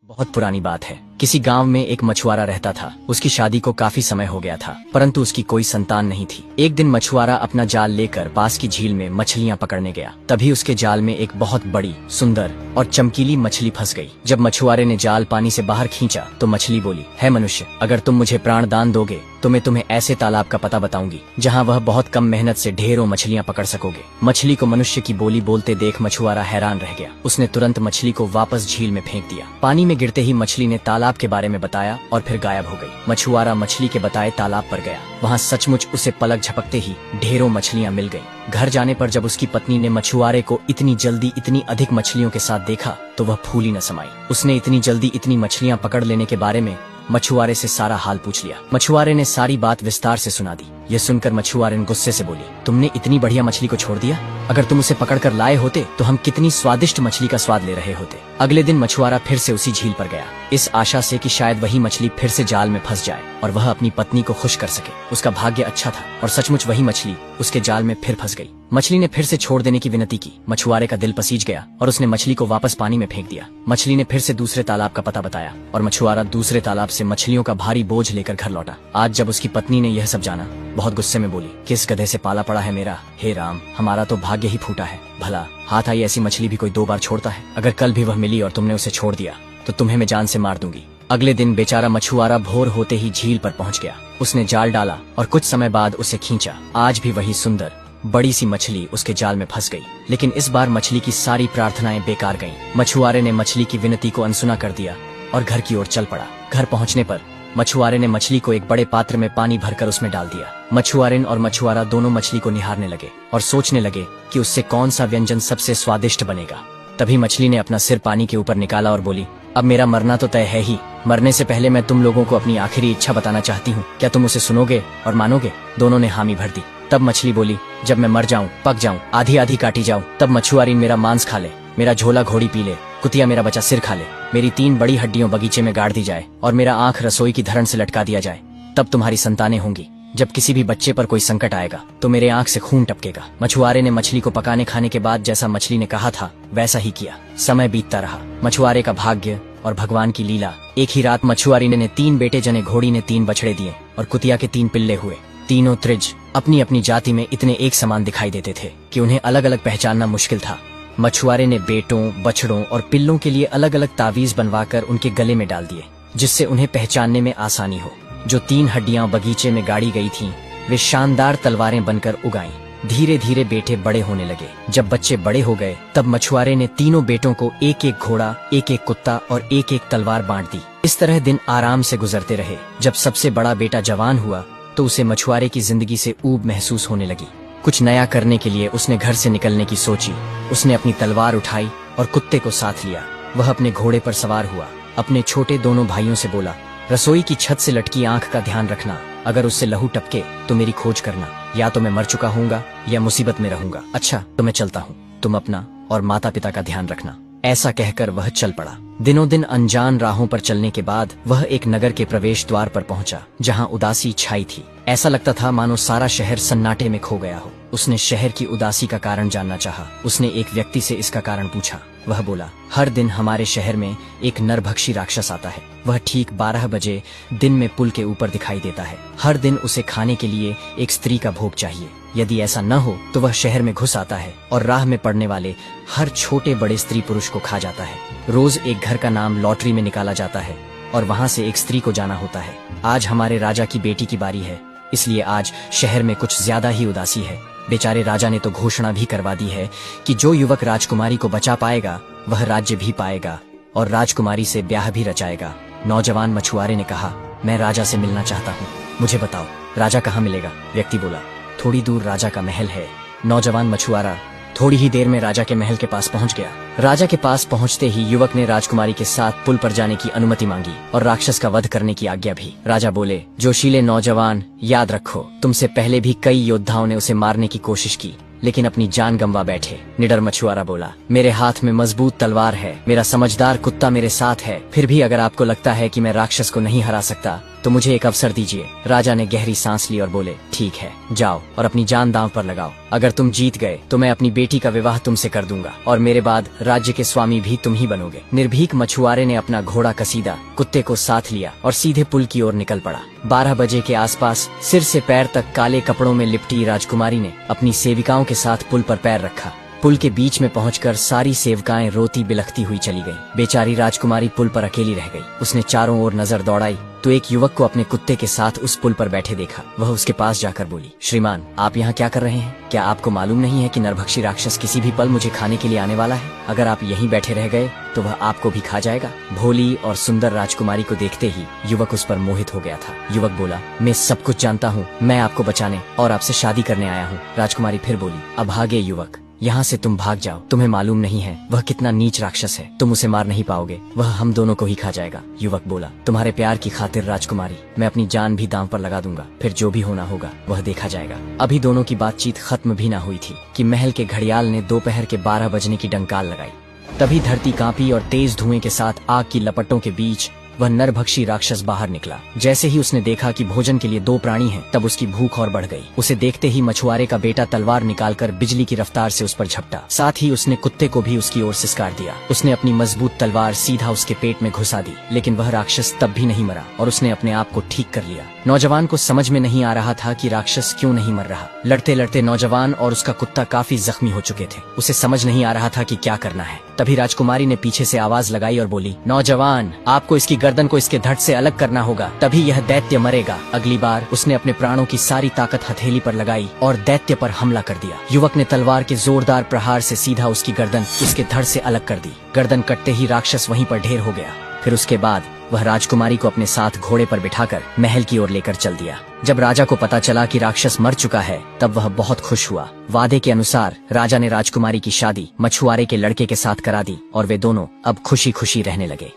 बहुत पुरानी बात है। किसी गांव में एक मछुआरा रहता था। उसकी शादी को काफी समय हो गया था, परंतु उसकी कोई संतान नहीं थी। एक दिन मछुआरा अपना जाल लेकर पास की झील में मछलियां पकड़ने गया। तभी उसके जाल में एक बहुत बड़ी, सुंदर और चमकीली मछली फंस गई। जब मछुआरे ने जाल पानी से बाहर खींचा तो मछली बोली, है मनुष्य, अगर तुम मुझे प्राण दान दोगे तो मैं तुम्हें ऐसे तालाब का पता बताऊंगी जहाँ वह बहुत कम मेहनत से ढेरों मछलियां पकड़ सकोगे। मछली को मनुष्य की बोली बोलते देख मछुआरा हैरान रह गया। उसने तुरंत मछली को वापस झील में फेंक दिया। पानी में गिरते ही मछली ने तालाब के बारे में बताया और फिर गायब हो गई। मछुआरा मछली के बताए तालाब पर गया। वहाँ सचमुच उसे पलक झपकते ही ढेरों मछलियां मिल गईं। घर जाने पर जब उसकी पत्नी ने मछुआरे को इतनी जल्दी इतनी अधिक मछलियों के साथ देखा तो वह फूल ही न समाई। उसने इतनी जल्दी इतनी मछलियां पकड़ लेने के बारे में मछुआरे से सारा हाल पूछ लिया। मछुआरे ने सारी बात विस्तार से सुना दी। यह सुनकर मछुआरे ने गुस्से से बोली, तुमने इतनी बढ़िया मछली को छोड़ दिया? अगर तुम उसे पकड़कर लाए होते तो हम कितनी स्वादिष्ट मछली का स्वाद ले रहे होते। अगले दिन मछुआरा फिर से उसी झील पर गया, इस आशा से कि शायद वही मछली फिर से जाल में फंस जाए और वह अपनी पत्नी को खुश कर सके। उसका भाग्य अच्छा था और सचमुच वही मछली उसके जाल में फिर फंस गई। मछली ने फिर से छोड़ देने की विनती की। मछुआरे का दिल पसीज गया और उसने मछली को वापस पानी में फेंक दिया। मछली ने फिर से दूसरे तालाब का पता बताया और मछुआरा दूसरे तालाब से मछलियों का भारी बोझ लेकर घर लौटा। आज जब उसकी पत्नी ने यह सब जाना, बहुत गुस्से में बोली, किस गधे से पाला पड़ा है मेरा, हे राम, हमारा तो भाग्य ही फूटा है। भला हाथ आई ऐसी मछली भी कोई 2 बार छोड़ता है? अगर कल भी वह मिली और तुमने उसे छोड़ दिया तो तुम्हें मैं जान से मार दूंगी। अगले दिन बेचारा मछुआरा भोर होते ही झील पर पहुंच गया। उसने जाल डाला और कुछ समय बाद उसे खींचा। आज भी वही सुंदर बड़ी सी मछली उसके जाल में फंस गई, लेकिन इस बार मछली की सारी प्रार्थनाएं बेकार गईं। मछुआरे ने मछली की विनती को अनसुना कर दिया और घर की ओर चल पड़ा। घर पहुंचने पर मछुआरे ने मछली को एक बड़े पात्र में पानी भरकर उसमें डाल दिया। मछुआरिन और मछुआरा दोनों मछली को निहारने लगे और सोचने लगे कि उससे कौन सा व्यंजन सबसे स्वादिष्ट बनेगा। तभी मछली ने अपना सिर पानी के ऊपर निकाला और बोली, अब मेरा मरना तो तय है ही। मरने से पहले मैं तुम लोगों को अपनी आखिरी इच्छा बताना चाहती हूँ। क्या तुम उसे सुनोगे और मानोगे? दोनों ने हामी भर दी। तब मछली बोली, जब मैं मर जाऊं, पक जाऊं, आधी आधी काटी जाऊं, तब मछुआरी मेरा मांस खा ले, मेरा झोला घोड़ी पी ले, कुतिया मेरा बचा सिर खा ले, मेरी 3 बड़ी हड्डियों बगीचे में गाड़ दी जाए और मेरा आंख रसोई की धरण से लटका दिया जाए। तब तुम्हारी संतानें होंगी। जब किसी भी बच्चे पर कोई संकट आएगा तो मेरे आंख से खून टपकेगा। मछुआरे ने मछली को पकाने खाने के बाद जैसा मछली ने कहा था वैसा ही किया। समय बीतता रहा। मछुआरे का भाग्य और भगवान की लीला। एक ही रात मछुआरी ने 3 बेटे जने, घोड़ी ने 3 बछड़े दिए और कुतिया के 3 पिल्ले हुए। तीनों त्रिज अपनी अपनी जाति में इतने एक समान दिखाई देते थे कि उन्हें अलग अलग पहचानना मुश्किल था। मछुआरे ने बेटों, बछड़ों और पिल्लों के लिए अलग अलग तावीज बनवाकर उनके गले में डाल दिए, जिससे उन्हें पहचानने में आसानी हो। जो 3 हड्डियां बगीचे में गाड़ी गई थीं, वे शानदार तलवारें बनकर उगाईं। धीरे धीरे बेटे बड़े होने लगे। जब बच्चे बड़े हो गए तब मछुआरे ने तीनों बेटों को एक एक घोड़ा, एक एक कुत्ता और एक एक तलवार बांट दी। इस तरह दिन आराम से गुजरते रहे। जब सबसे बड़ा बेटा जवान हुआ तो उसे मछुआरे की जिंदगी से ऊब महसूस होने लगी। कुछ नया करने के लिए उसने घर से निकलने की सोची। उसने अपनी तलवार उठाई और कुत्ते को साथ लिया। वह अपने घोड़े पर सवार हुआ। अपने छोटे दोनों भाइयों से बोला, रसोई की छत से लटकी आंख का ध्यान रखना। अगर उससे लहू टपके तो मेरी खोज करना। या तो मैं मर चुका हूँगा या मुसीबत में रहूंगा। अच्छा तो मैं चलता हूँ, तुम अपना और माता पिता का ध्यान रखना। ऐसा कहकर वह चल पड़ा। दिनों दिन अनजान राहों पर चलने के बाद वह एक नगर के प्रवेश द्वार पर पहुंचा, जहां उदासी छाई थी। ऐसा लगता था मानो सारा शहर सन्नाटे में खो गया हो। उसने शहर की उदासी का कारण जानना चाहा। उसने एक व्यक्ति से इसका कारण पूछा। वह बोला, हर दिन हमारे शहर में एक नरभक्षी राक्षस आता है। वह ठीक 12 बजे दिन में पुल के ऊपर दिखाई देता है। हर दिन उसे खाने के लिए एक स्त्री का भोग चाहिए। यदि ऐसा न हो तो वह शहर में घुस आता है और राह में पड़ने वाले हर छोटे बड़े स्त्री पुरुष को खा जाता है। रोज एक घर का नाम लॉटरी में निकाला जाता है और वहाँ से एक स्त्री को जाना होता है। आज हमारे राजा की बेटी की बारी है, इसलिए आज शहर में कुछ ज्यादा ही उदासी है। बेचारे राजा ने तो घोषणा भी करवा दी है कि जो युवक राजकुमारी को बचा पाएगा वह राज्य भी पाएगा और राजकुमारी से ब्याह भी रचाएगा। नौजवान मछुआरे ने कहा, मैं राजा से मिलना चाहता हूँ, मुझे बताओ राजा कहाँ मिलेगा? व्यक्ति बोला, थोड़ी दूर राजा का महल है। नौजवान मछुआरा थोड़ी ही देर में राजा के महल के पास पहुंच गया। राजा के पास पहुंचते ही युवक ने राजकुमारी के साथ पुल पर जाने की अनुमति मांगी और राक्षस का वध करने की आज्ञा भी। राजा बोले, जोशीले नौजवान, याद रखो तुमसे पहले भी कई योद्धाओं ने उसे मारने की कोशिश की लेकिन अपनी जान गंवा बैठे। निडर मछुआरा बोला, मेरे हाथ में मजबूत तलवार है, मेरा समझदार कुत्ता मेरे साथ है। फिर भी अगर आपको लगता है कि मैं राक्षस को नहीं हरा सकता तो मुझे एक अवसर दीजिए। राजा ने गहरी सांस ली और बोले, ठीक है, जाओ और अपनी जान दांव पर लगाओ। अगर तुम जीत गए तो मैं अपनी बेटी का विवाह तुमसे कर दूंगा और मेरे बाद राज्य के स्वामी भी तुम ही बनोगे। निर्भीक मछुआरे ने अपना घोड़ा कसीदा, कुत्ते को साथ लिया और सीधे पुल की ओर निकल पड़ा। 12 बजे के आसपास सिर से पैर तक काले कपड़ों में लिपटी राजकुमारी ने अपनी सेविकाओं के साथ पुल पर पैर रखा। पुल के बीच में पहुंचकर सारी सेवकाएं रोती बिलखती हुई चली गईं। बेचारी राजकुमारी पुल पर अकेली रह गई। उसने चारों ओर नजर दौड़ाई तो एक युवक को अपने कुत्ते के साथ उस पुल पर बैठे देखा। वह उसके पास जाकर बोली, श्रीमान, आप यहाँ क्या कर रहे हैं? क्या आपको मालूम नहीं है कि नरभक्षी राक्षस किसी भी पल मुझे खाने के लिए आने वाला है? अगर आप यहीं बैठे रह गए तो वह आपको भी खा जाएगा। भोली और सुंदर राजकुमारी को देखते ही युवक उस पर मोहित हो गया था। युवक बोला, मैं सब कुछ जानता हूँ, मैं आपको बचाने और आपसे शादी करने आया हूँ। राजकुमारी फिर बोली, अभागे युवक, यहाँ से तुम भाग जाओ। तुम्हें मालूम नहीं है वह कितना नीच राक्षस है। तुम उसे मार नहीं पाओगे, वह हम दोनों को ही खा जाएगा। युवक बोला, तुम्हारे प्यार की खातिर राजकुमारी, मैं अपनी जान भी दांव पर लगा दूंगा। फिर जो भी होना होगा वह देखा जाएगा। अभी दोनों की बातचीत खत्म भी ना हुई थी कि महल के घड़ियाल ने दोपहर के 12 बजने की डंकाल लगाई। तभी धरती कांपी और तेज धुएं के साथ आग की लपटों के बीच वह नरभक्षी राक्षस बाहर निकला। जैसे ही उसने देखा कि भोजन के लिए 2 प्राणी हैं, तब उसकी भूख और बढ़ गई। उसे देखते ही मछुआरे का बेटा तलवार निकालकर बिजली की रफ्तार से उस पर झपटा। साथ ही उसने कुत्ते को भी उसकी ओर सिसकार दिया। उसने अपनी मजबूत तलवार सीधा उसके पेट में घुसा दी, लेकिन वह राक्षस तब भी नहीं मरा और उसने अपने आप को ठीक कर लिया। नौजवान को समझ में नहीं आ रहा था कि राक्षस क्यों नहीं मर रहा। लड़ते लड़ते नौजवान और उसका कुत्ता काफी जख्मी हो चुके थे। उसे समझ नहीं आ रहा था कि क्या करना है। तभी राजकुमारी ने पीछे से आवाज लगाई और बोली, नौजवान, आपको इसकी गर्दन को इसके धड़ से अलग करना होगा, तभी यह दैत्य मरेगा। अगली बार उसने अपने प्राणों की सारी ताकत हथेली पर लगाई और दैत्य पर हमला कर दिया। युवक ने तलवार के जोरदार प्रहार से सीधा उसकी गर्दन उसके धड़ से अलग कर दी। गर्दन कटते ही राक्षस वहीं पर ढेर हो गया। फिर उसके बाद वह राजकुमारी को अपने साथ घोड़े पर बिठाकर महल की ओर लेकर चल दिया। जब राजा को पता चला कि राक्षस मर चुका है, तब वह बहुत खुश हुआ। वादे के अनुसार राजा ने राजकुमारी की शादी मछुआरे के लड़के के साथ करा दी और वे दोनों अब खुशी खुशी रहने लगे।